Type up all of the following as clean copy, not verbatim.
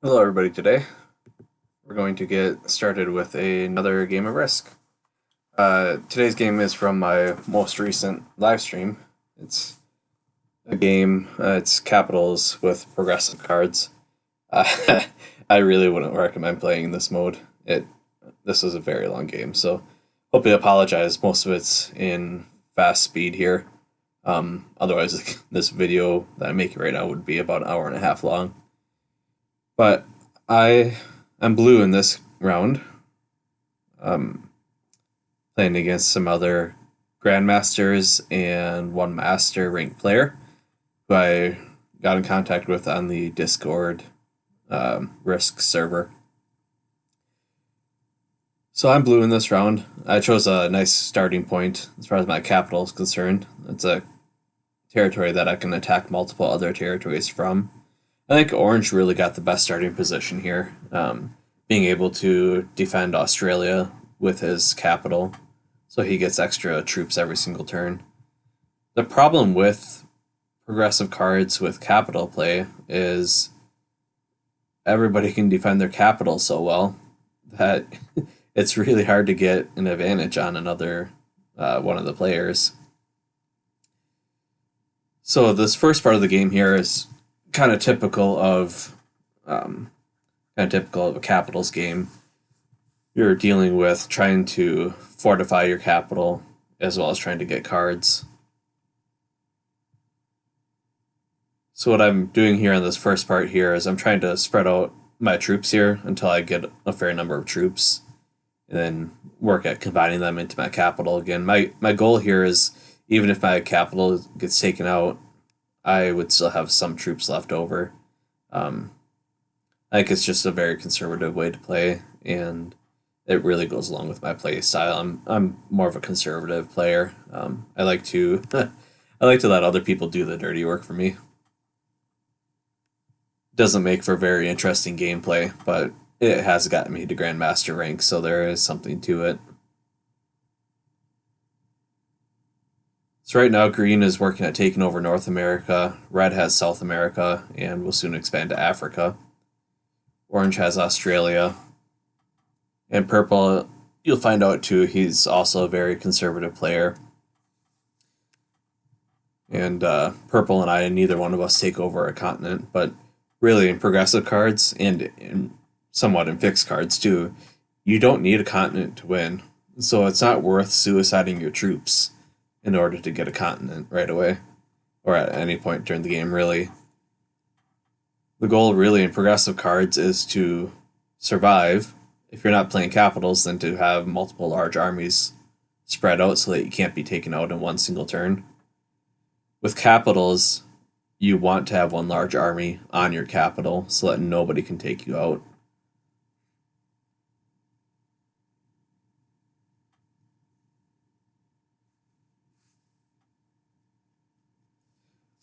Hello, everybody. Today we're going to get started with another game of Risk. Today's game is from my most recent live stream. It's a game, it's capitals with progressive cards. I really wouldn't recommend playing in this mode. This is a very long game, so hope you apologize. Most of it's in fast speed here. Otherwise, this video that I'm making right now would be about an hour and a half long. But I am blue in this round, um, playing against some other Grandmasters and one Master ranked player who I got in contact with on the Discord Risk server. So I'm blue in this round. I chose a nice starting point as far as my capital is concerned. It's a territory that I can attack multiple other territories from. I think Orange really got the best starting position here, being able to defend Australia with his capital, so he gets extra troops every single turn. The problem with progressive cards with capital play is everybody can defend their capital so well that it's really hard to get an advantage on another one of the players. So this first part of the game here is kind of typical of a capitals game. You're dealing with trying to fortify your capital as well as trying to get cards. So what I'm doing here on this first part here is I'm trying to spread out my troops here until I get a fair number of troops, and then work at combining them into my capital again. My goal here is, even if my capital gets taken out, I would still have some troops left over. I think it's just a very conservative way to play, and it really goes along with my play style. I'm more of a conservative player. I like to I like to let other people do the dirty work for me. Doesn't make for very interesting gameplay, but it has gotten me to Grandmaster rank, so there is something to it. So right now, green is working at taking over North America, red has South America, and will soon expand to Africa. Orange has Australia, and purple, you'll find out too, he's also a very conservative player. And purple and I, neither one of us take over a continent, but really in progressive cards and somewhat in fixed cards too, you don't need a continent to win. So it's not worth suiciding your troops in order to get a continent right away, or at any point during the game, really. The goal, really, in progressive cards is to survive. If you're not playing capitals, then to have multiple large armies spread out so that you can't be taken out in one single turn. With capitals, you want to have one large army on your capital so that nobody can take you out.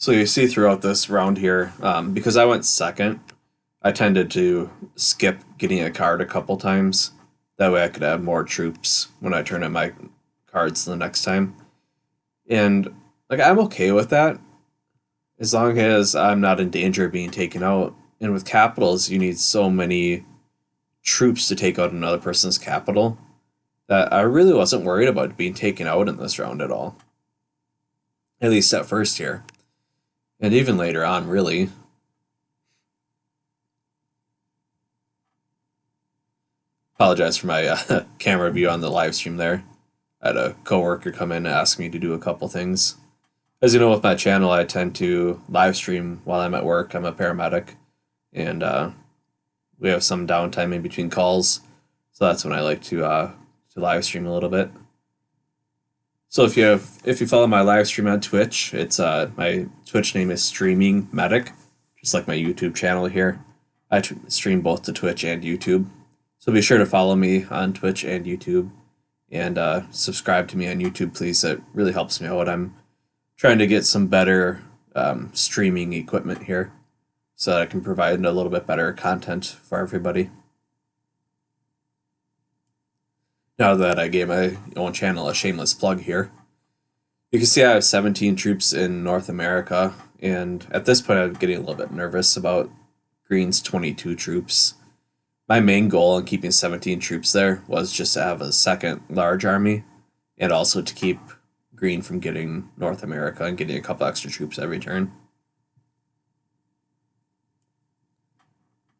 So you see throughout this round here, because I went second, I tended to skip getting a card a couple times. That way I could have more troops when I turn in my cards the next time. And I'm okay with that as long as I'm not in danger of being taken out. And with capitals, you need so many troops to take out another person's capital that I really wasn't worried about being taken out in this round at all. At least at first here. And even later on, really. Apologize for my camera view on the live stream there. I had a coworker come in and ask me to do a couple things. As you know, with my channel, I tend to live stream while I'm at work. I'm a paramedic, and we have some downtime in between calls, so that's when I like to live stream a little bit. So if you follow my live stream on Twitch, it's my Twitch name is Streaming Medic, just like my YouTube channel here. I stream both to Twitch and YouTube, so be sure to follow me on Twitch and YouTube, and subscribe to me on YouTube, please. It really helps me out. I'm trying to get some better streaming equipment here, so that I can provide a little bit better content for everybody. Now that I gave my own channel a shameless plug here, you can see I have 17 troops in North America, and at this point I'm getting a little bit nervous about green's 22 troops. My main goal in keeping 17 troops there was just to have a second large army and also to keep green from getting North America and getting a couple extra troops every turn.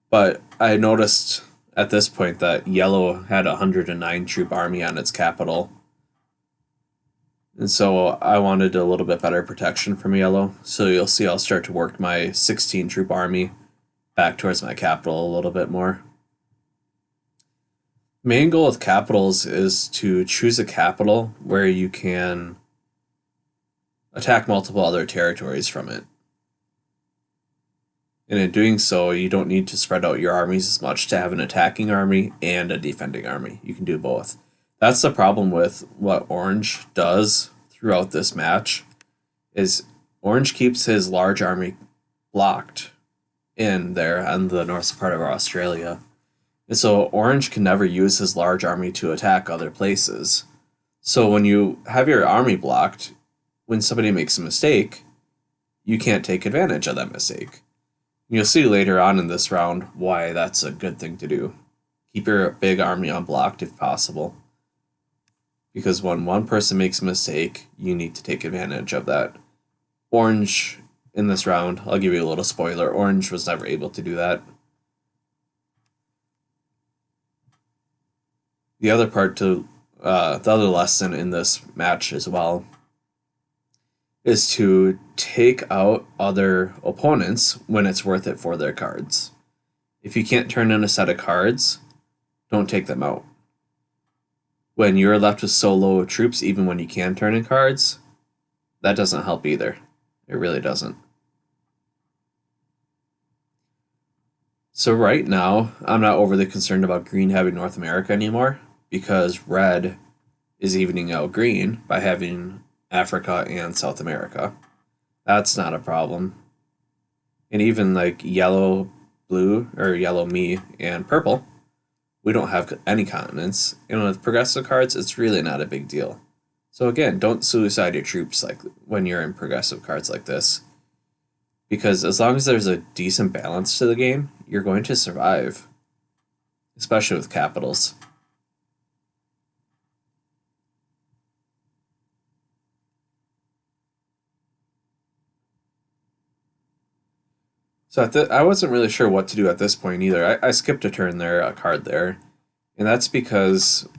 But I noticed at this point that yellow had a 109 troop army on its capital. And so I wanted a little bit better protection from yellow. So you'll see I'll start to work my 16 troop army back towards my capital a little bit more. Main goal with capitals is to choose a capital where you can attack multiple other territories from it. And in doing so, you don't need to spread out your armies as much to have an attacking army and a defending army. You can do both. That's the problem with what Orange does throughout this match, is Orange keeps his large army blocked in there on the north part of Australia. And so Orange can never use his large army to attack other places. So when you have your army blocked, when somebody makes a mistake, you can't take advantage of that mistake. You'll see later on in this round why that's a good thing to do. Keep your big army unblocked if possible. Because when one person makes a mistake, you need to take advantage of that. Orange, in this round, I'll give you a little spoiler, Orange was never able to do that. The other part to, the other lesson in this match as well, is to take out other opponents when it's worth it for their cards. If you can't turn in a set of cards, don't take them out. When you're left with solo troops, even when you can turn in cards, that doesn't help either. It really doesn't. So right now, I'm not overly concerned about green having North America anymore, because red is evening out green by having Africa and South America. That's not a problem. And even like yellow, blue, or yellow, me, and purple, we don't have any continents. And with progressive cards, it's really not a big deal. So again, don't suicide your troops like when you're in progressive cards like this. Because as long as there's a decent balance to the game, you're going to survive. Especially with capitals. So I wasn't really sure what to do at this point either. I skipped a turn there, a card there. And that's because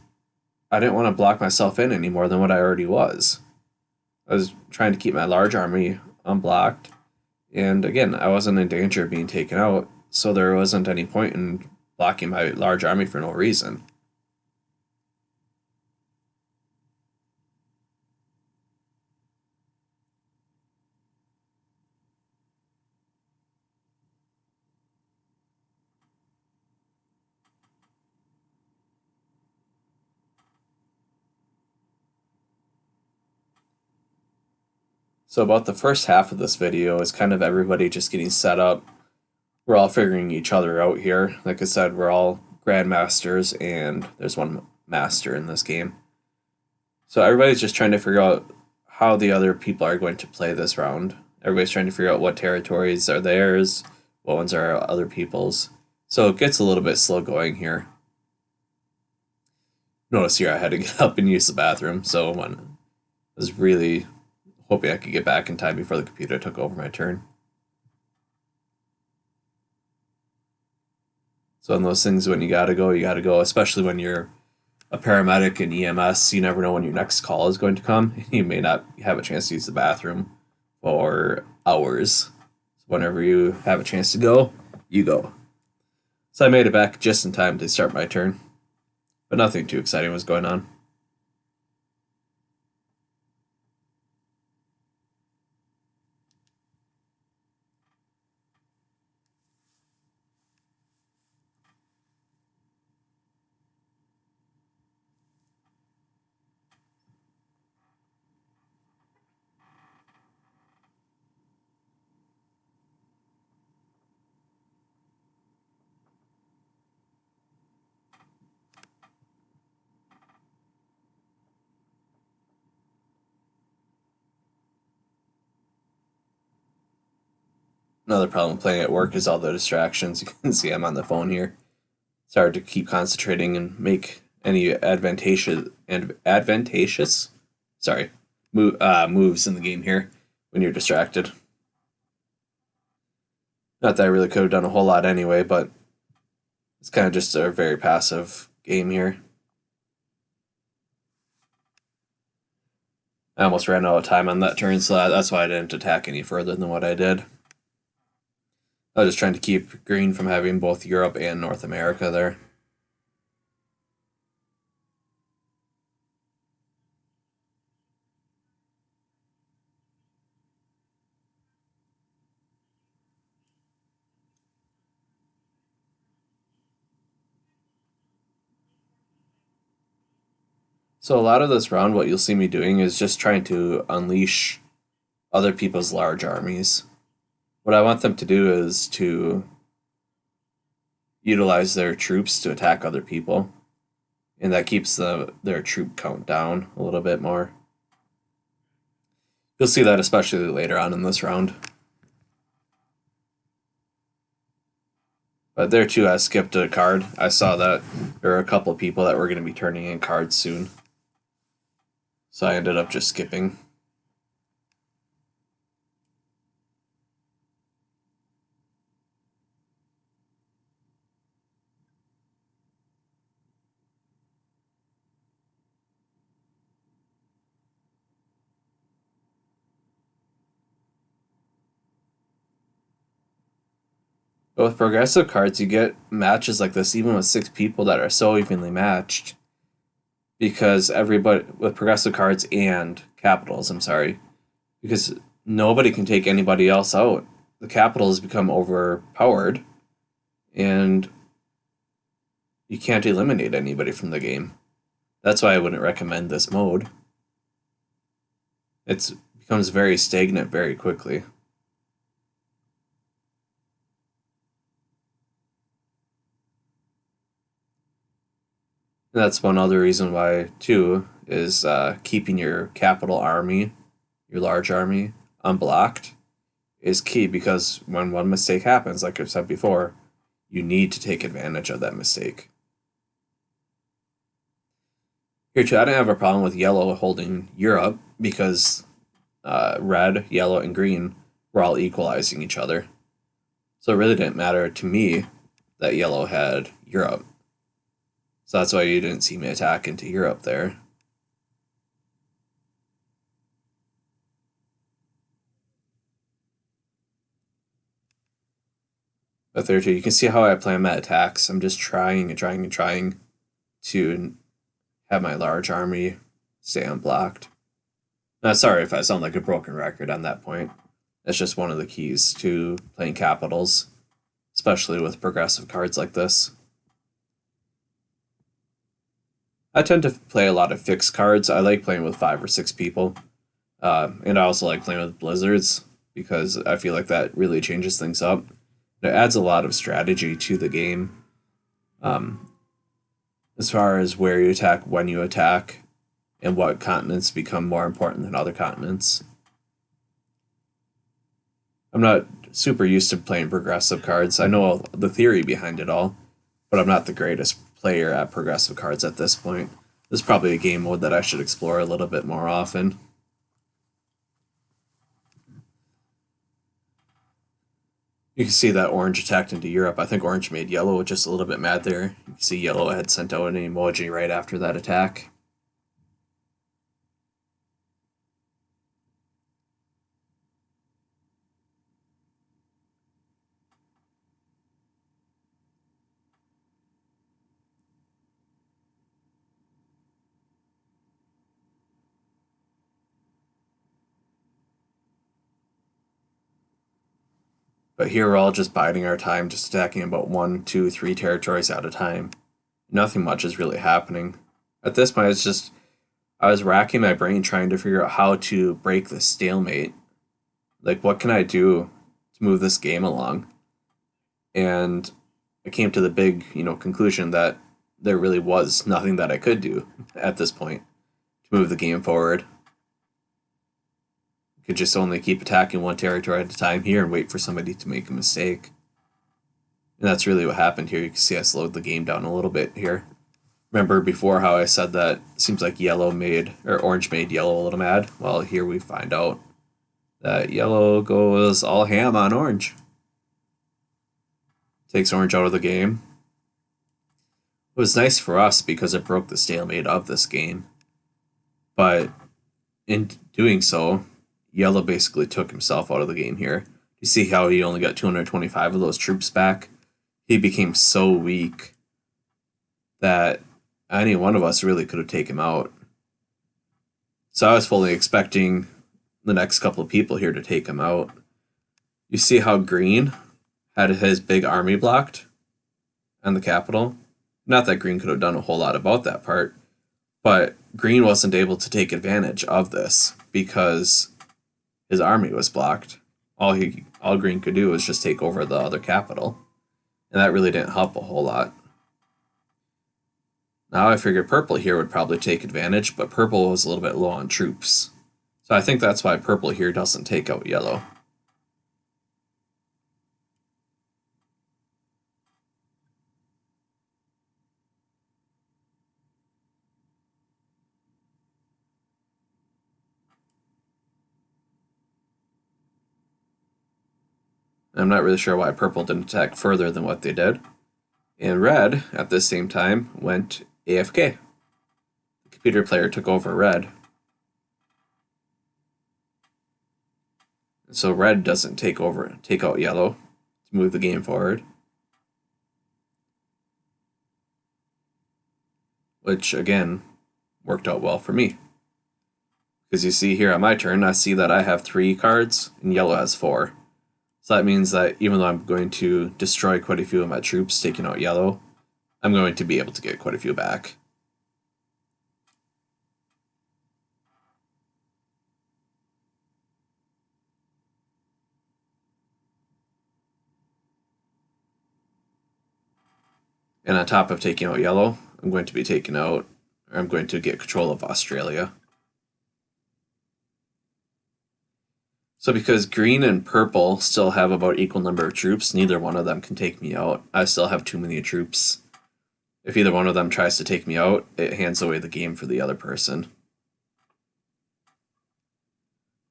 I didn't want to block myself in any more than what I already was. I was trying to keep my large army unblocked. And again, I wasn't in danger of being taken out, so there wasn't any point in blocking my large army for no reason. So about the first half of this video is kind of everybody just getting set up. We're all figuring each other out here. Like I said, we're all Grandmasters, and there's one Master in this game. So everybody's just trying to figure out how the other people are going to play this round. Everybody's trying to figure out what territories are theirs, what ones are other people's. So it gets a little bit slow going here. Notice here I had to get up and use the bathroom, so I was really hoping I could get back in time before the computer took over my turn. So in those things, when you gotta go, especially when you're a paramedic in EMS, you never know when your next call is going to come. You may not have a chance to use the bathroom for hours. Whenever you have a chance to go, you go. So I made it back just in time to start my turn. But nothing too exciting was going on. Another problem playing at work is all the distractions. You can see I'm on the phone here. It's hard to keep concentrating and make any advantageous, sorry, moves in the game here when you're distracted. Not that I really could have done a whole lot anyway, but it's kind of just a very passive game here. I almost ran out of time on that turn, so that's why I didn't attack any further than what I did. I was just trying to keep green from having both Europe and North America there. So a lot of this round, what you'll see me doing is just trying to unleash other people's large armies. What I want them to do is to utilize their troops to attack other people, and that keeps their troop count down a little bit more. You'll see that especially later on in this round. But there too, I skipped a card. I saw that there were a couple of people that were going to be turning in cards soon, so I ended up just skipping. But with progressive cards, you get matches like this, even with 6 people that are so evenly matched. Because everybody, with progressive cards and capitals, I'm sorry, because nobody can take anybody else out. The capitals become overpowered, and you can't eliminate anybody from the game. That's why I wouldn't recommend this mode. It becomes very stagnant very quickly. That's one other reason why, too, is keeping your capital army, your large army, unblocked is key, because when one mistake happens, like I've said before, you need to take advantage of that mistake. Here, too, I didn't have a problem with yellow holding Europe because red, yellow, and green were all equalizing each other. So it really didn't matter to me that yellow had Europe. So that's why you didn't see me attack into Europe there. But there too, you can see how I plan my attacks. I'm just trying to have my large army stay unblocked. Now, sorry if I sound like a broken record on that point. That's just one of the keys to playing capitals, especially with progressive cards like this. I tend to play a lot of fixed cards. I like playing with 5 or 6 people. And I also like playing with blizzards because I feel like that really changes things up. It adds a lot of strategy to the game. As far as where you attack, when you attack, and what continents become more important than other continents. I'm not super used to playing progressive cards. I know the theory behind it all, but I'm not the greatest player at progressive cards at this point. This is probably a game mode that I should explore a little bit more often. You can see that orange attacked into Europe. I think orange made yellow just a little bit mad there. You can see yellow had sent out an emoji right after that attack. But here we're all just biding our time, just attacking about 1, 2, 3 territories at a time. Nothing much is really happening. At this point, it's just I was racking my brain trying to figure out how to break the stalemate. Like, what can I do to move this game along? And I came to the big, conclusion that there really was nothing that I could do at this point to move the game forward. You could just only keep attacking one territory at a time here and wait for somebody to make a mistake. And that's really what happened here. You can see I slowed the game down a little bit here. Remember before how I said that it seems like orange made yellow a little mad? Well, here we find out that yellow goes all ham on orange. Takes orange out of the game. It was nice for us because it broke the stalemate of this game. But in doing so, yellow basically took himself out of the game here. You see how he only got 225 of those troops back? He became so weak that any one of us really could have taken him out. So I was fully expecting the next couple of people here to take him out. You see how green had his big army blocked on the capital? Not that green could have done a whole lot about that part, but green wasn't able to take advantage of this because his army was blocked. All green could do was just take over the other capital, and that really didn't help a whole lot. Now I figured purple here would probably take advantage, but purple was a little bit low on troops. So I think that's why purple here doesn't take out yellow. I'm not really sure why purple didn't attack further than what they did. And red, at the same time, went AFK. The computer player took over red. So red doesn't take out yellow to move the game forward. Which, again, worked out well for me. Because you see here on my turn, I see that I have 3 cards and yellow has 4. So that means that even though I'm going to destroy quite a few of my troops taking out yellow, I'm going to be able to get quite a few back. And on top of taking out yellow, I'm going to get control of Australia. So because green and purple still have about equal number of troops, neither one of them can take me out. I still have too many troops. If either one of them tries to take me out, it hands away the game for the other person.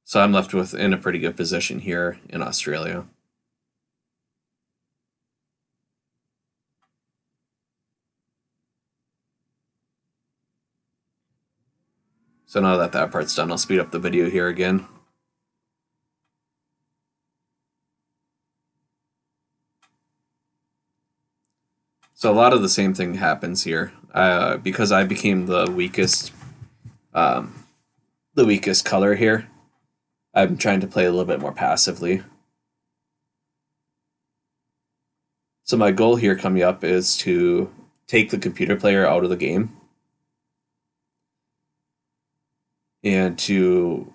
So I'm left in a pretty good position here in Australia. So now that that part's done, I'll speed up the video here again. So a lot of the same thing happens here. Because I became the weakest color here, I'm trying to play a little bit more passively. So my goal here coming up is to take the computer player out of the game and to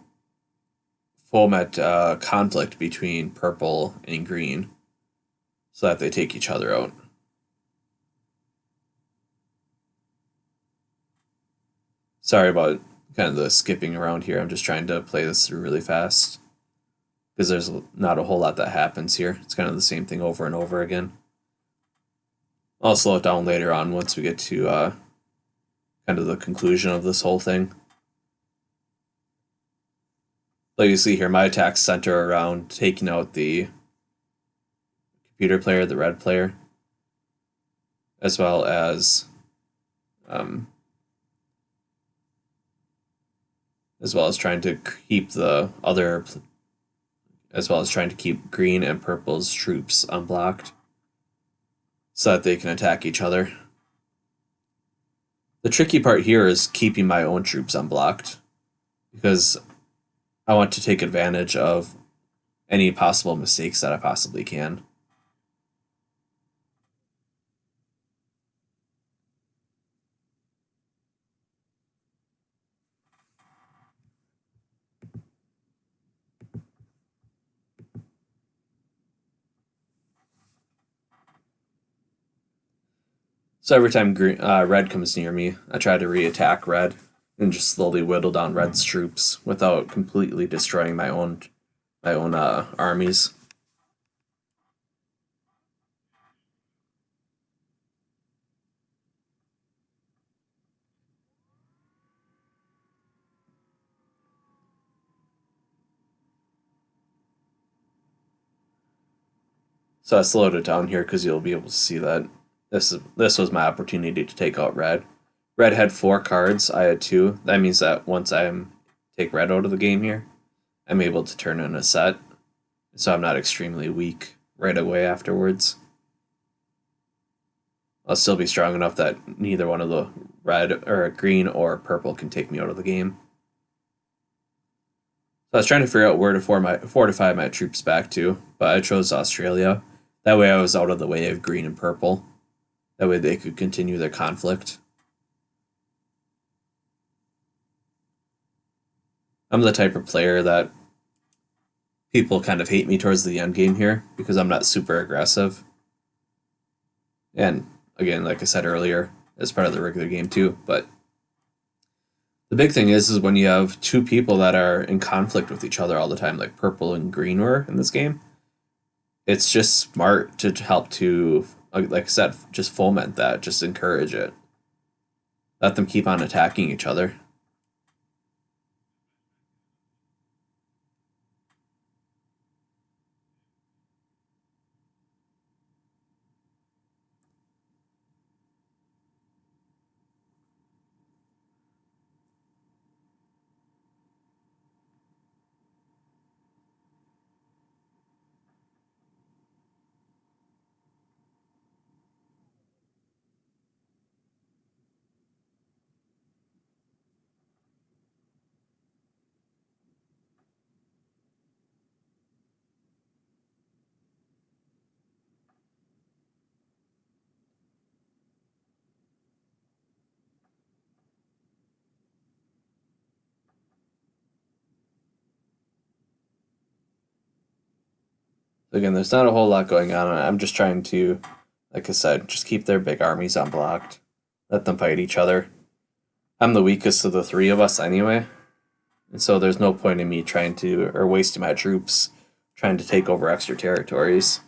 foment conflict between purple and green so that they take each other out. Sorry about kind of the skipping around here. I'm just trying to play this through really fast because there's not a whole lot that happens here. It's kind of the same thing over and over again. I'll slow it down later on once we get to kind of the conclusion of this whole thing. Like you see here, my attacks center around taking out the computer player, the red player, as well as trying to keep green and purple's troops unblocked so that they can attack each other. The tricky part here is keeping my own troops unblocked because I want to take advantage of any possible mistakes that I possibly can. So every time red comes near me, I try to re-attack red and just slowly whittle down red's troops without completely destroying my own armies. So I slowed it down here because you'll be able to see that this was my opportunity to take out red. Red had 4 cards. I had 2. That means that once take red out of the game here, I'm able to turn in a set, so I'm not extremely weak right away afterwards. I'll still be strong enough that neither one of the red or green or purple can take me out of the game. So I was trying to figure out where to fortify my troops back to, but I chose Australia. That way I was out of the way of green and purple. That way they could continue their conflict. I'm the type of player that people kind of hate me towards the end game here because I'm not super aggressive. And again, like I said earlier, as part of the regular game too. But the big thing is when you have 2 people that are in conflict with each other all the time, like purple and green were in this game. It's just smart to help to, like I said, just foment that, just encourage it. Let them keep on attacking each other. Again, there's not a whole lot going on. I'm just trying to, like I said, just keep their big armies unblocked. Let them fight each other. I'm the weakest of the 3 of us anyway. And so there's no point in me trying to, or wasting my troops trying to take over extra territories.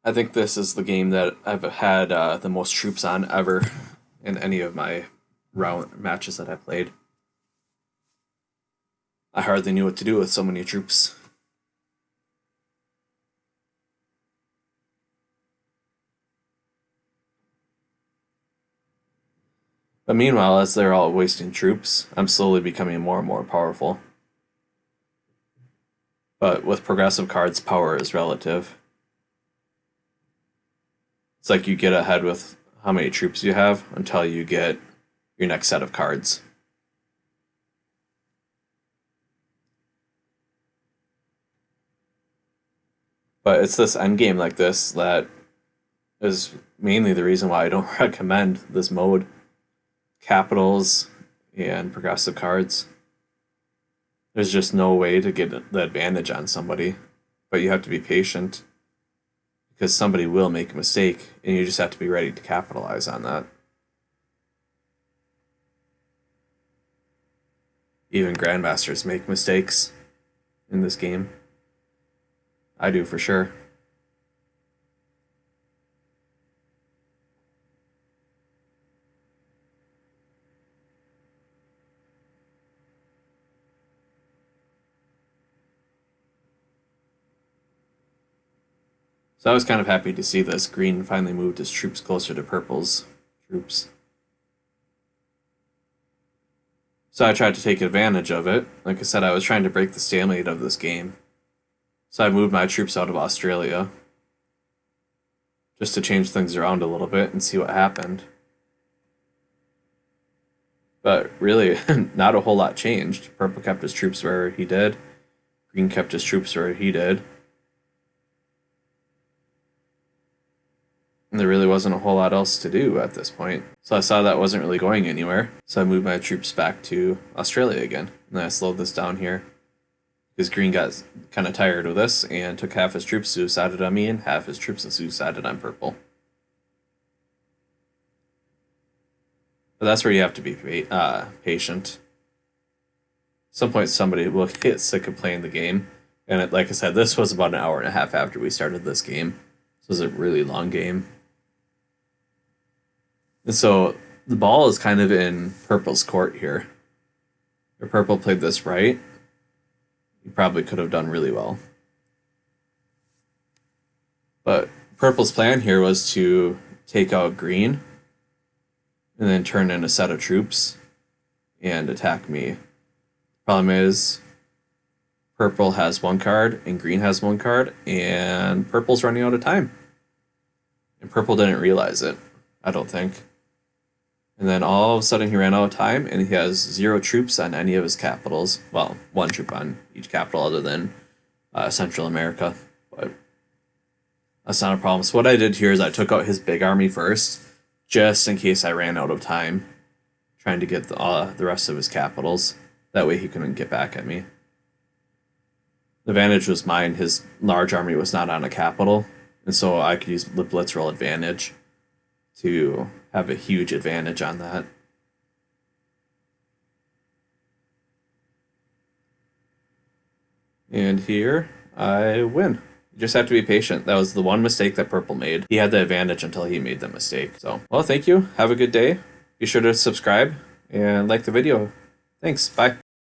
I think this is the game that I've had the most troops on ever in any of my round matches that I played. I hardly knew what to do with so many troops. But meanwhile, as they're all wasting troops, I'm slowly becoming more and more powerful. But with progressive cards, power is relative. It's like you get ahead with how many troops you have until you get your next set of cards. But it's this endgame like this that is mainly the reason why I don't recommend this mode. Capitals and progressive cards. There's just no way to get the advantage on somebody, but you have to be patient because somebody will make a mistake and you just have to be ready to capitalize on that. Even Grandmasters make mistakes in this game. I do for sure. So I was kind of happy to see this green finally moved his troops closer to purple's troops. So I tried to take advantage of it. Like I said, I was trying to break the stalemate of this game. So I moved my troops out of Australia just to change things around a little bit and see what happened. But really, not a whole lot changed. Purple kept his troops where he did. Green kept his troops where he did. And there really wasn't a whole lot else to do at this point. So I saw that wasn't really going anywhere. So I moved my troops back to Australia again. And then I slowed this down here. Because Green got kind of tired of this and took half his troops suicided on me and half his troops suicided on Purple. But that's where you have to be patient. At some point somebody will get sick of playing the game. And like I said, this was about an hour and a half after we started this game. This was a really long game. And so the ball is kind of in Purple's court here. If Purple played this right, he probably could have done really well. But Purple's plan here was to take out Green and then turn in a set of troops and attack me. Problem is, Purple has one card and Green has one card, and Purple's running out of time. And Purple didn't realize it, I don't think. And then all of a sudden he ran out of time and he has 0 troops on any of his capitals. Well, 1 troop on each capital other than Central America. But that's not a problem. So what I did here is I took out his big army first, just in case I ran out of time trying to get the rest of his capitals. That way he couldn't get back at me. The advantage was mine. His large army was not on a capital, and so I could use the blitz roll advantage to have a huge advantage on that. And here I win. You just have to be patient. That was the one mistake that Purple made. He had the advantage until he made the mistake. So, well, thank you. Have a good day. Be sure to subscribe and like the video. Thanks. Bye.